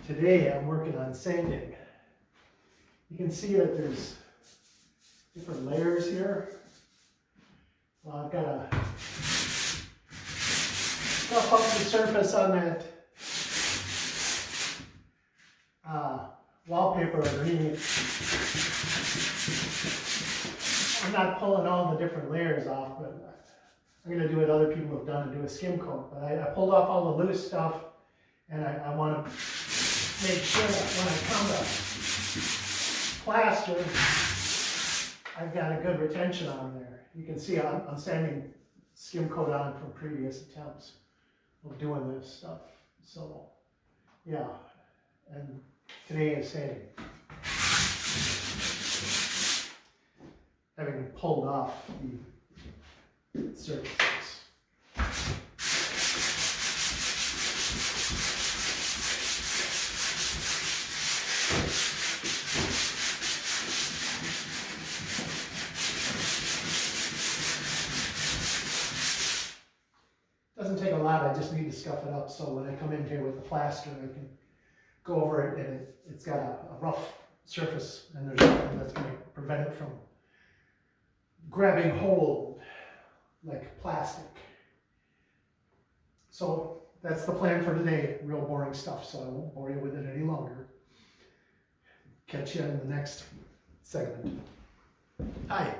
Today I'm working on sanding. You can see that there's different layers here. Well, I've got to scuff up the surface on that wallpaper underneath. I'm not pulling all the different layers off, but I'm going to do what other people have done and do a skim coat. But I pulled off all the loose stuff, and I want to make sure that when I come to plaster, I've got a good retention on there. You can see I'm sanding skim coat on from previous attempts of doing this stuff. So, yeah, and today is sanding. Having pulled off the surfaces. Doesn't take a lot, I just need to scuff it up so when I come in here with the plaster I can go over it and it's got a rough surface and there's nothing that's going to prevent it from grabbing hold like plastic. So that's the plan for today. Real boring stuff, so I won't bore you with it any longer. Catch you in the next segment. Hi,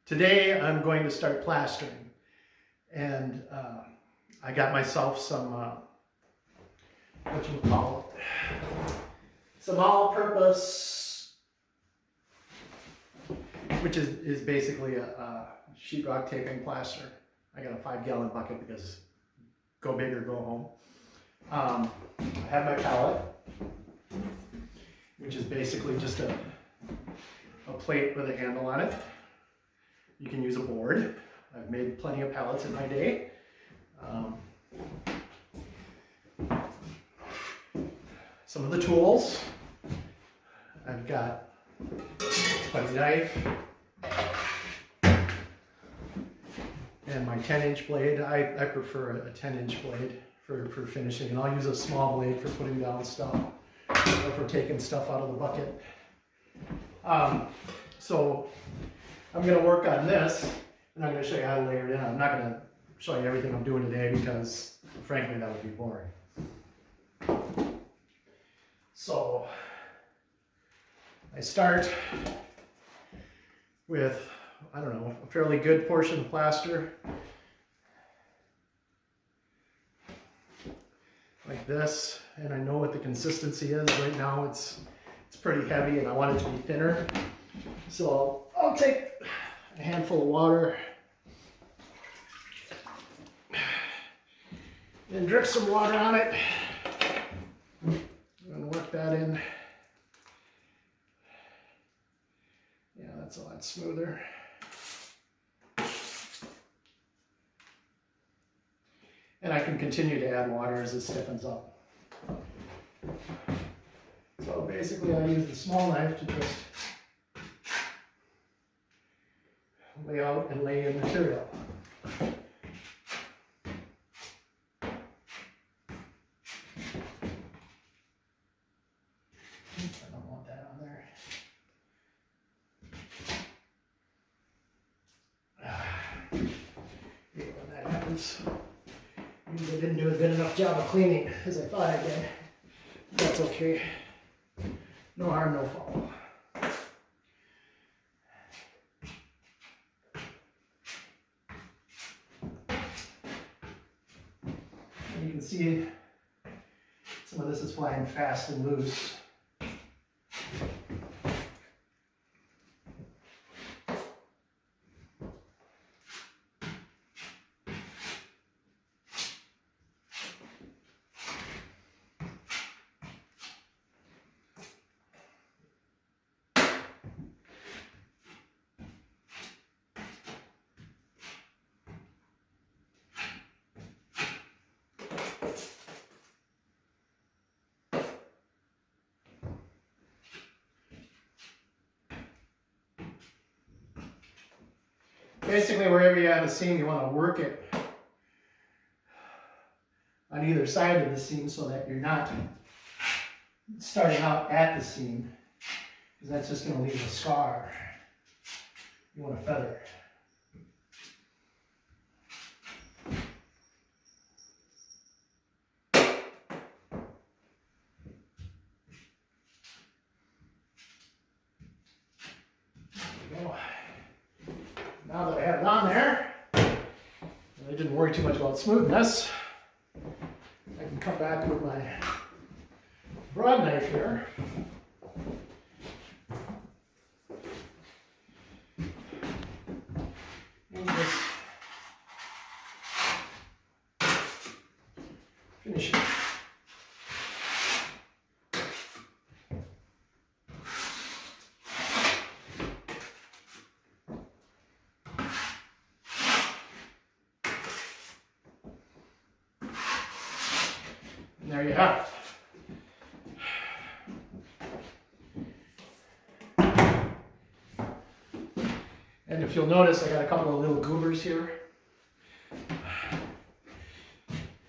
today I'm going to start plastering, and I got myself some what you would call it, some all-purpose, which is basically a sheetrock taping plaster. I got a 5-gallon bucket because go big or go home. I have my pallet, which is basically just a plate with a handle on it. You can use a board. I've made plenty of pallets in my day. Some of the tools. I've got my knife and my 10-inch blade. I prefer a 10-inch blade for finishing, and I'll use a small blade for putting down stuff or for taking stuff out of the bucket. So I'm going to work on this, and I'm going to show you how to layer it in. I'm not going to show you everything I'm doing today because, frankly, that would be boring. So I start with, I don't know, a fairly good portion of plaster, like this, and I know what the consistency is. Right now it's pretty heavy and I want it to be thinner. So I'll take a handful of water and drip some water on it and work that in. Yeah, that's a lot smoother. And I can continue to add water as it stiffens up. So basically I use the small knife to just lay out and lay in material. I don't want that on there. When that happens, I didn't do a good enough job of cleaning as I thought I did. That's okay. No harm, no foul. And you can see some of this is flying fast and loose. Basically, wherever you have a seam, you want to work it on either side of the seam so that you're not starting out at the seam, because that's just going to leave a scar. You want to feather. Now that I have it on there, and I didn't worry too much about smoothness, I can come back with my broad knife here. And just finish it. And there you have it. And if you'll notice, I got a couple of little goobers here.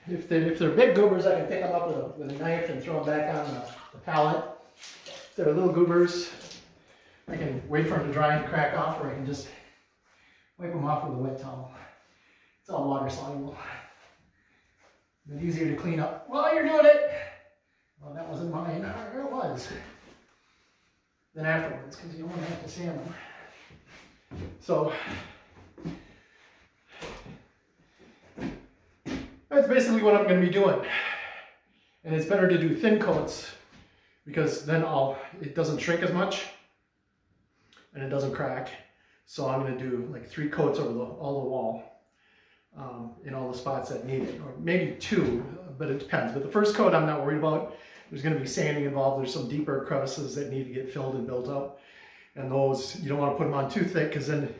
If they're big goobers, I can pick them up with a knife and throw them back on the pallet. If they're little goobers, I can wait for them to dry and crack off, or I can just wipe them off with a wet towel. It's all water soluble. It's easier to clean up while you're doing it. Well, that wasn't mine. Or it was. Then afterwards, because you don't want to have to sand them. So that's basically what I'm going to be doing. And it's better to do thin coats, because then it doesn't shrink as much and it doesn't crack. So I'm going to do like 3 coats over all the wall in all the spots that need it, or maybe 2, but it depends. But the first coat I'm not worried about. There's going to be sanding involved. There's some deeper crevices that need to get filled and built up. And those, you don't want to put them on too thick, because then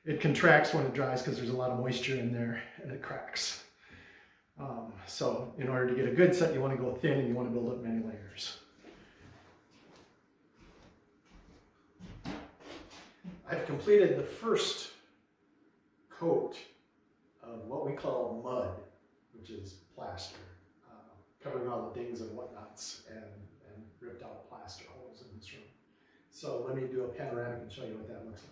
it contracts when it dries, because there's a lot of moisture in there and it cracks. So in order to get a good set, you want to go thin and you want to build up many layers. I've completed the first coat of what we call mud, which is plaster, covering all the dings and whatnots, and ripped out plaster holes in this room. So let me do a panoramic and show you what that looks like.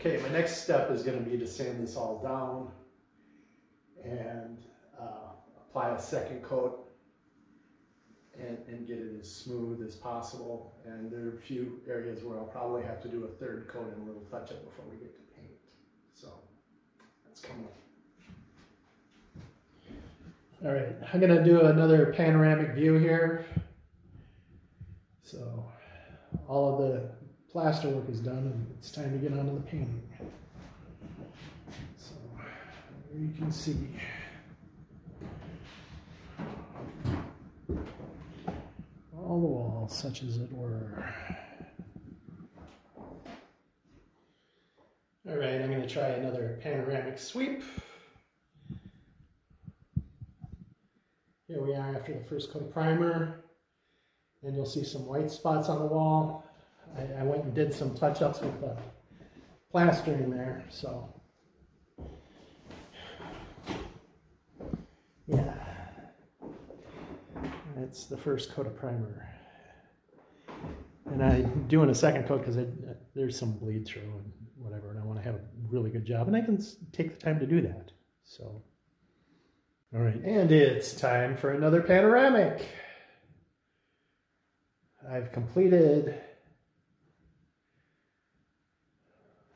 Okay, my next step is going to be to sand this all down and apply a second coat and get it as smooth as possible. And there are a few areas where I'll probably have to do a third coat and a little touch up before we get to paint. So that's coming up. All right, I'm going to do another panoramic view here. So all of the plaster work is done, and it's time to get onto the painting. So here you can see all the walls, such as it were. All right, I'm going to try another panoramic sweep. Here we are after the first coat of primer, and you'll see some white spots on the wall. I went and did some touch-ups with the plastering there, so yeah, that's the first coat of primer. And I'm doing a second coat because there's some bleed through and whatever, and I want to have a really good job, and I can take the time to do that. So, all right, and it's time for another panoramic. I've completed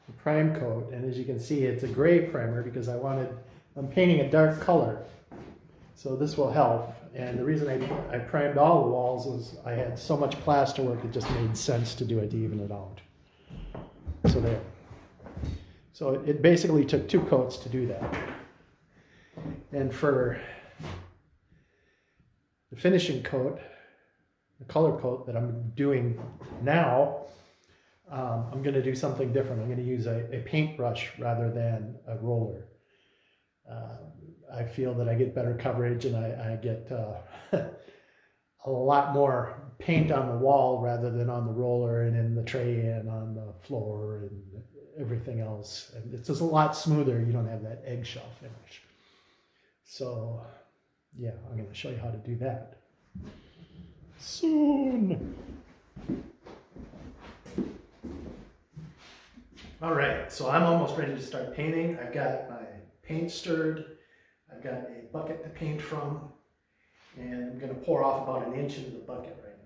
the prime coat, and as you can see, it's a gray primer because I'm painting a dark color, so this will help. And the reason I primed all the walls was I had so much plaster work, it just made sense to do it to even it out. So there. So it basically took 2 coats to do that. And for the finishing coat, color coat that I'm doing now, I'm going to do something different. I'm going to use a paintbrush rather than a roller. I feel that I get better coverage and I get a lot more paint on the wall rather than on the roller and in the tray and on the floor and everything else. And it's just a lot smoother. You don't have that eggshell finish. So yeah, I'm going to show you how to do that soon. All right, so I'm almost ready to start painting. I've got my paint stirred. I've got a bucket to paint from, and I'm going to pour off about 1 inch into the bucket right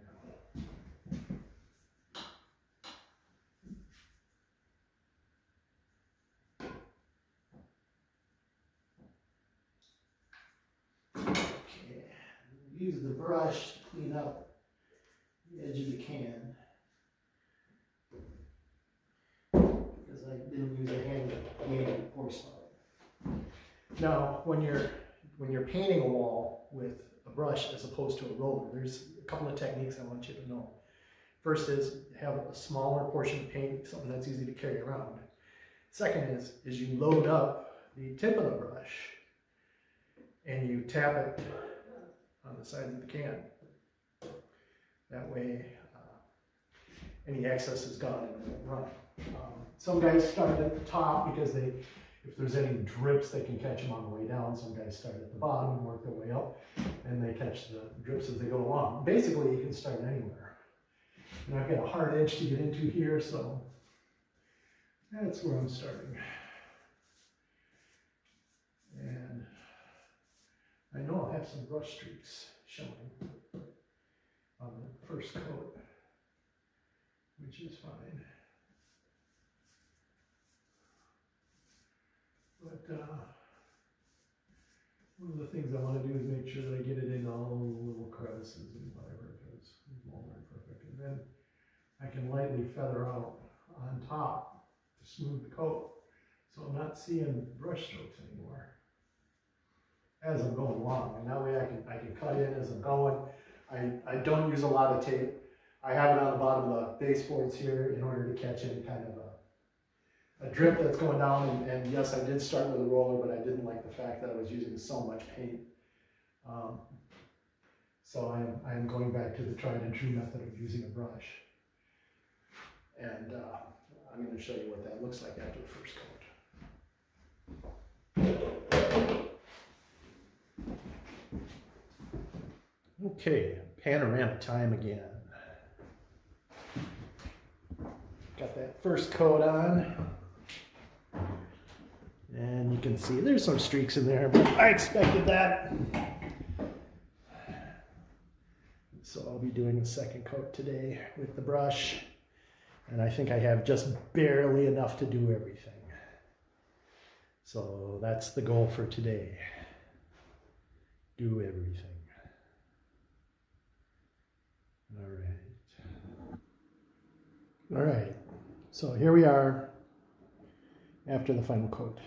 now. Okay, use the brush to clean up the edge of the can, because I didn't use a hand pour spout. Now, when you're painting a wall with a brush as opposed to a roller, there's a couple of techniques I want you to know. First is have a smaller portion of paint, something that's easy to carry around. Second is you load up the tip of the brush and you tap it on the sides of the can. That way any excess is gone and it won't run. Some guys start at the top because if there's any drips, they can catch them on the way down. Some guys start at the bottom and work their way up, and they catch the drips as they go along. Basically, you can start anywhere. And I've got a hard edge to get into here, so that's where I'm starting. And I know I'll have some brush streaks showing on the first coat, which is fine. But one of the things I want to do is make sure that I get it in all the little crevices and whatever, because it won't work perfect. And then I can lightly feather out on top to smooth the coat, so I'm not seeing brush strokes anymore as I'm going along. And that way I can cut in as I'm going. I don't use a lot of tape. I have it on the bottom of the baseboards here in order to catch any kind of a drip that's going down, and yes, I did start with a roller, but I didn't like the fact that I was using so much paint. So I am going back to the tried and true method of using a brush. And I'm going to show you what that looks like after the first coat. Okay, panorama time again. Got that first coat on. And you can see there's some streaks in there, but I expected that. So I'll be doing the second coat today with the brush. And I think I have just barely enough to do everything. So that's the goal for today. Do everything. All right. So here we are after the final coat.